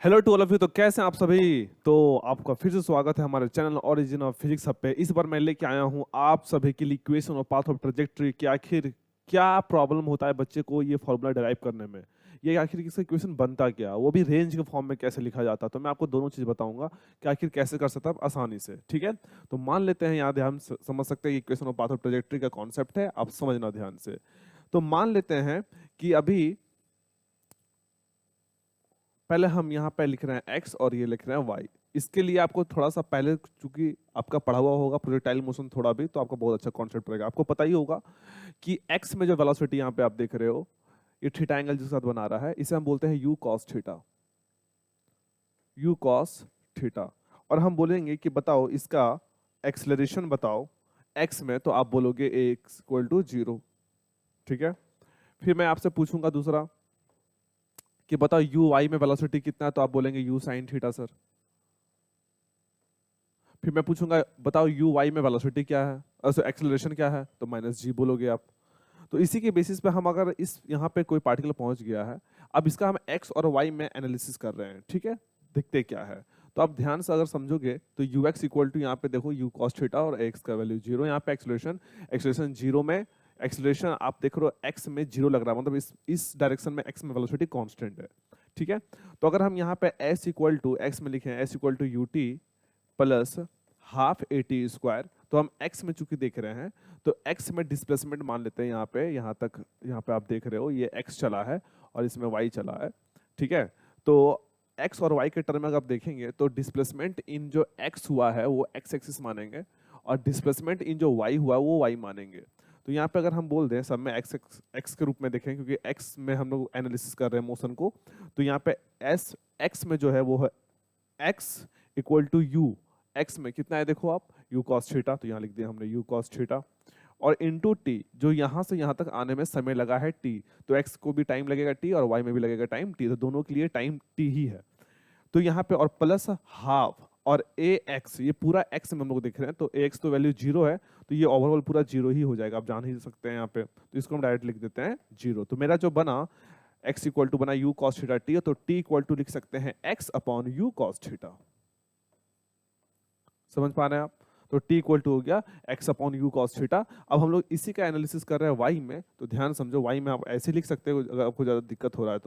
Hello to all of you. तो कैसे हैं आप सभी। तो आपका फिर से स्वागत है हमारे channel origin of physics hub पे। इस बार मैं लेके आया हूं आप सभी के लिए इक्वेशन और पाथ ऑफ ट्रेजेक्टरी कि आखिर क्या प्रॉब्लम होता है बच्चे को ये फॉर्मूला डिराइव करने में। ये आखिर इसका इक्वेशन बनता क्या, वो भी रेंज के फॉर्म में कैसे लिखा जाता है। तो मैं आपको दोनों चीज बताऊंगा कि आखिर कैसे कर सकता है आप आसानी से। ठीक है, तो मान लेते हैं यहाँ ध्यान से समझ सकते हैं इक्वेशन और पाथ ऑफ ट्रेजेक्टरी का कॉन्सेप्ट है, आप समझना ध्यान से। तो मान लेते हैं कि अभी पहले हम यहाँ पे लिख रहे हैं x और ये लिख रहे हैं y। इसके लिए आपको थोड़ा सा पहले, चूंकि आपका पढ़ा हुआ होगा प्रोजेक्टाइल मोशन थोड़ा भी, तो आपको बहुत अच्छा कॉन्सेप्ट रहेगा। आपको पता ही होगा कि x में जो वेलोसिटी यहाँ पे आप देख रहे हो, ये थीटा एंगल जिसके साथ बना रहा है, इसे हम बोलते हैं u cos theta, u cos theta. और हम बोलेंगे कि बताओ इसका एक्सलरेशन बताओ x में, तो आप बोलोगे x इक्वल टू 0। ठीक है, फिर मैं आपसे पूछूंगा दूसरा कि बताओ यू वाई में वेलोसिटी कितना है, तो आप बोलेंगे यू साइन थीटा सर। फिर मैं पूछूंगा बताओ यू वाई में वेलोसिटी क्या है, एक्सेलरेशन क्या है, तो माइनस जी बोलोगे आप। तो इसी के बेसिस पे हम अगर इस यहाँ पे कोई पार्टिकल पहुंच गया है, अब इसका हम एक्स और वाई में एनालिसिस कर रहे हैं। ठीक है, दिखते क्या है। तो आप ध्यान से अगर समझोगे तो यू एक्स इक्वल टू यहाँ पे देखो यू कॉस थीटा और एक्स का वैल्यू 0। यहाँ पे एक्सेलरेशन एक्सेलरेशन 0 में, एक्सेलरेशन आप देख रहे हो एक्स में 0 लग रहा है, मतलब इस डायरेक्शन में एक्स में वेलोसिटी कांस्टेंट है। ठीक है, तो अगर हम यहाँ पे s इक्वल टू एक्स में लिखें s equal to u t plus half a t square, तो हम x में चूंकि देख रहे हैं तो x में डिस्प्लेसमेंट मान लेते हैं। यहाँ पे यहाँ तक, यहाँ पे आप देख रहे हो ये x चला है और इसमें y चला है। ठीक है, तो x और y के टर्म में अगर आप देखेंगे तो डिस्प्लेसमेंट इन जो x हुआ है वो x एक्सिस मानेंगे, और डिस्प्लेसमेंट इन जो y हुआ है वो y मानेंगे। तो यहाँ पे अगर हम बोल दें सब में x के रूप में देखें, क्योंकि x में हम लोग एनालिसिस कर रहे हैं मोशन को, तो यहाँ पे s x में जो है वो है x equal to u. x में कितना है देखो आप, u cos थीटा, तो यहाँ लिख दिया हमने u cos थीटा, और इनटू t, जो यहाँ से यहाँ तक आने में समय लगा है t, तो x को भी टाइम लगेगा t और y में भी लगेगा टाइम t, तो दोनों के लिए टाइम t ही है। तो यहाँ पे और प्लस हाफ और ए एक्स, ये पूरा x में हम लोग देख रहे हैं, तो ए एक्स तो वैल्यू 0 है, तो ये ओवरऑल पूरा 0 ही हो जाएगा, आप जान ही सकते हैं यहाँ पे। तो इसको हम डायरेक्ट लिख देते हैं 0। तो मेरा जो बना x इक्वल टू बना u cos थीटा t, तो t इक्वल टू लिख सकते हैं x upon u cos theta. समझ पा रहे हैं आप। तो t इक्वल टू हो गया x upon u cos theta. अब हम लोग इसी का एनालिसिस कर रहे हैं y में, तो ध्यान समझो y में आप ऐसे लिख सकते हो अगर आपको ज्यादा दिक्कत हो रहा है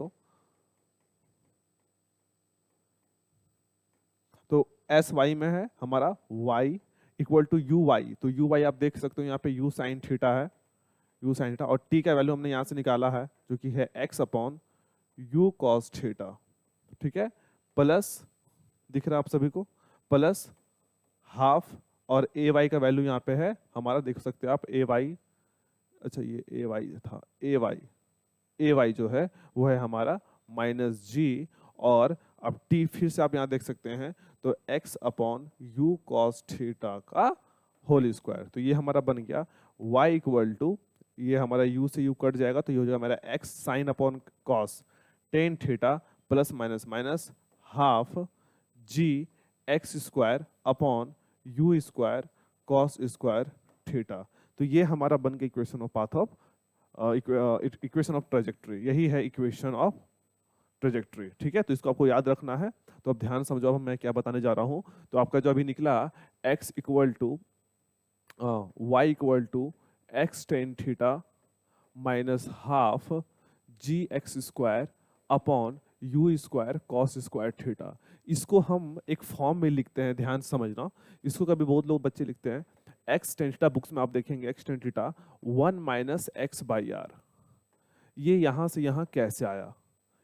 तो एस वाई में है हमारा y equal to u y, तो यू वाई आप देख सकते हो यहाँ पे यू साइन थीटा है, यू साइन थीटा, और t का वैल्यू हमने यहाँ से निकाला है जो कि है x upon u cos theta. ठीक है, प्लस, दिख रहा है आप सभी को, प्लस हाफ, और ए वाई का वैल्यू यहाँ पे है हमारा, देख सकते हो आप ए वाई, अच्छा ये ए वाई था, ए वाई जो है वो है हमारा माइनस जी, और अब टी फिर से आप यहाँ देख सकते हैं, तो x upon u cos theta का होल स्क्वायर। तो ये हमारा बन गया y इक्वल टू, ये हमारा u से u कट जाएगा, तो ये हो जाएगा हमारा x sine upon cos tan theta plus minus minus half g x square upon u square cos square theta. तो ये हमारा बन गया equation of path of, equation of trajectory, यही है इक्वेशन ऑफ ट्रेजेक्ट्री। ठीक है, तो इसको आपको याद रखना है। तो अब ध्यान समझो, अब मैं क्या बताने जा रहा हूं। तो आपका जो अभी निकला x equal to y equal to x tan theta minus half g x square upon u square cos square theta, इसको हम एक फॉर्म में लिखते हैं, ध्यान से समझना। इसको कभी बहुत लोग बच्चे लिखते हैं एक्स टेन थीटा, बुक्स में आप देखेंगे x tan theta 1 minus x by R. ये यहाँ से यहाँ कैसे आया,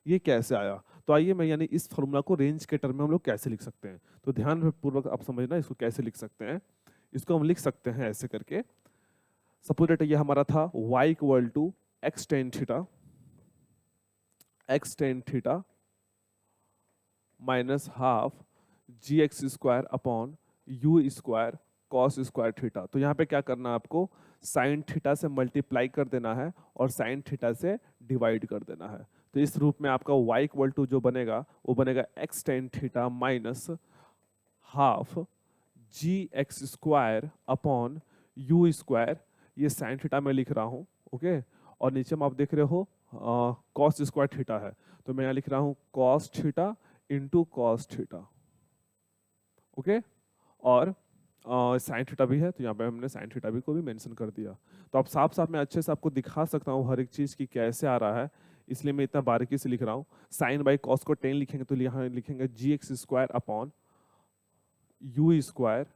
ये कैसे आया, तो आइए मैं यानी इस फॉर्मूला को रेंज के टर्म में हम लोग कैसे लिख सकते हैं। तो ध्यान पूर्वक आप समझना इसको कैसे लिख सकते हैं। इसको हम लिख सकते हैं ऐसे करके, सपोज दैट ये हमारा था y equal to x tan theta, x tan theta minus half g x square upon u square cos square theta. तो यहाँ पे क्या करना है आपको, साइन थीटा से मल्टीप्लाई कर देना है और साइन थीटा से डिवाइड कर देना है। तो इस रूप में आपका y इक्वल टू जो बनेगा वो बनेगा x tan theta minus half g x square upon u square, ये साइन थीटा में लिख रहा हूँ, ओके, और नीचे में आप देख रहे हो कॉस स्क्वायर थीटा है, तो मैं यहाँ लिख रहा हूँ cos theta into cos theta, okay. और साइन थीटा भी है, तो यहाँ पे हमने साइन थीटा भी को भी मेंशन कर दिया। तो अब साफ साफ मैं अच्छे से आपको दिखा सकता हूँ हर एक चीज़ की कैसे आ रहा है, इसलिए मैं इतना बारीकी से लिख रहा हूँ। साइन बाई कॉस को 10 लिखेंगे तो यहाँ लिखेंगे g x square upon u square,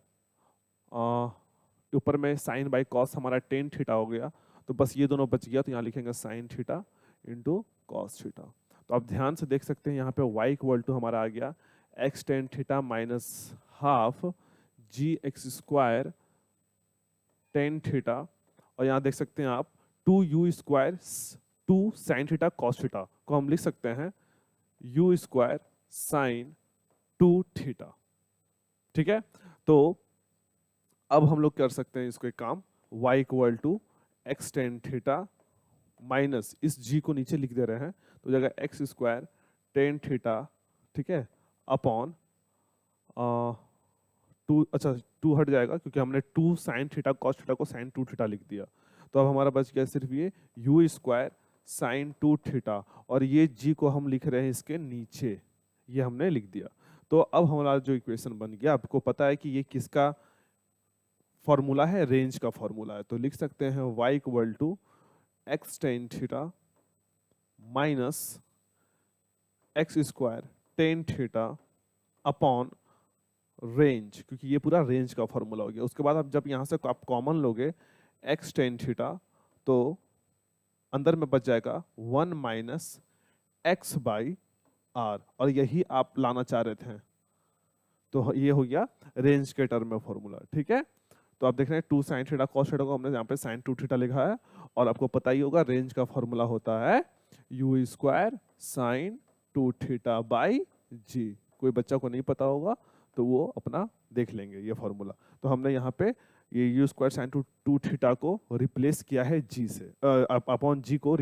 ऊपर में साइन बाई कॉस हमारा 10 थीटा हो गया, तो बस ये दोनों बच गया, तो यहाँ लिखेंगे sine theta into cos theta. तो आप ध्यान से देख सकते हैं यहाँ पे y इक्वल टू हमारा आ गया x tan theta minus half g x square tan theta, और यहाँ देख सकते हैं आप 2u square 2 sine theta cos theta को हम लिख सकते हैं u स्क्वायर साइन 2 थीटा, ठीक है। तो अब हम लोग कर सकते हैं इसको एक काम, y equal to x tan theta minus इस g को नीचे लिख दे रहे हैं, तो जगह एक्स स्क्वायर टेन थीटा, ठीक है, अपॉन 2, अच्छा 2 हट जाएगा क्योंकि हमने 2 साइन थीटा कॉस थीटा को साइन 2 थीटा लिख दिया। तो अब हमारा बच गया सिर्फ ये यू स्क्वायर साइन 2 थीटा, और ये g को हम लिख रहे हैं इसके नीचे, ये हमने लिख दिया। तो अब हमारा जो इक्वेशन बन गया, आपको पता है कि ये किसका फॉर्मूला है, रेंज का फॉर्मूला है। तो लिख सकते हैं y equal to x tan theta minus x square tan theta upon range, क्योंकि ये पूरा रेंज का फॉर्मूला हो गया। उसके बाद आप जब यहाँ से आप कॉमन लोगे एक्स टेन थीटा, तो अंदर में बच जाएगा 1 माइनस एक्स बाई आर, और यही आप लाना चाह रहे थे। तो ये हो गया रेंज के टर्म में फॉर्मूला, ठीक है। तो आप देख रहे हैं 2 साइन थीटा कॉस थीटा को हमने यहाँ पे साइन 2 थीटा लिखा है, और आपको पता ही होगा रेंज का फॉर्मूला होता है u square sine 2 theta by g. कोई बच्चा को नहीं पता होगा तो वो अपना देख लेंगे ये फॉर्मूला। तो हमने यहाँ पे ये यू स्क्वायर साइन 2 थीटा को रिप्लेस किया है जी से, अपॉन जी को